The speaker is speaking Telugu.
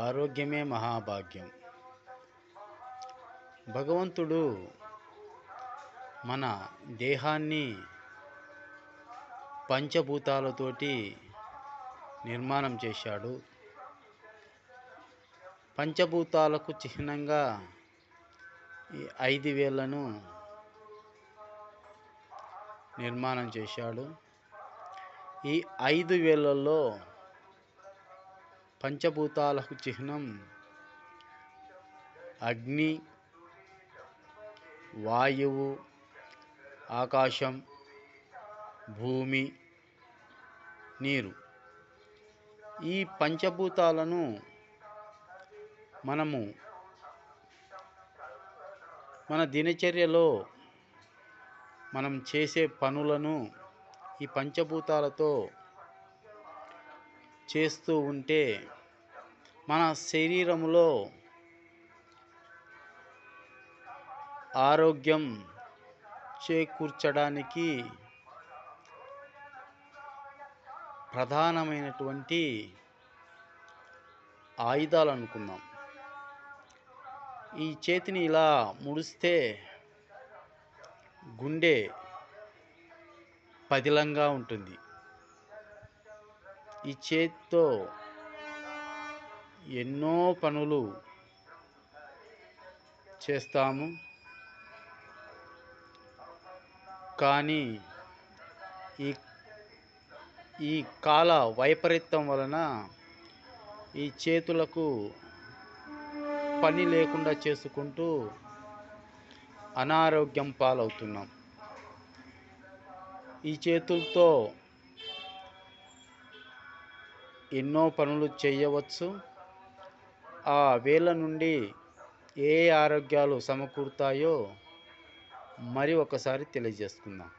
ఆరోగ్యమే మహాభాగ్యం. భగవంతుడు మన దేహాన్ని పంచభూతాలతోటి నిర్మాణం చేశాడు. పంచభూతాలకు చిహ్నంగా ఈ 5 వేళ్లను నిర్మాణం చేశాడు. ఈ 5 వేళ్లలో పంచభూతాలకు చిహ్నం అగ్ని, వాయువు, ఆకాశం, భూమి, నీరు. ఈ పంచభూతాలను మనము మన దినచర్యలో మనం చేసే పనులను ఈ పంచభూతాలతో చేస్తూ ఉంటే మన శరీరంలో ఆరోగ్యం చేకూర్చడానికి ప్రధానమైనటువంటి ఆయుధాలు అనుకుందాం. ఈ చేతిని ఇలా ముడిస్తే గుండె పదిలంగా ఉంటుంది. ఈ చేతితో ఎన్నో పనులు చేస్తాము. కానీ ఈ కాల వైపరీత్యం వలన ఈ చేతులకు పని లేకుండా చేసుకుంటూ అనారోగ్యం పాలవుతున్నాం. ఈ చేతులతో ఎన్నో పనులు చేయవచ్చు. ఆ వేళ్ళ నుండి ఏ ఆరోగ్యాలు సమకూరుతాయో మరి ఒకసారి తెలియజేసుకుందాం.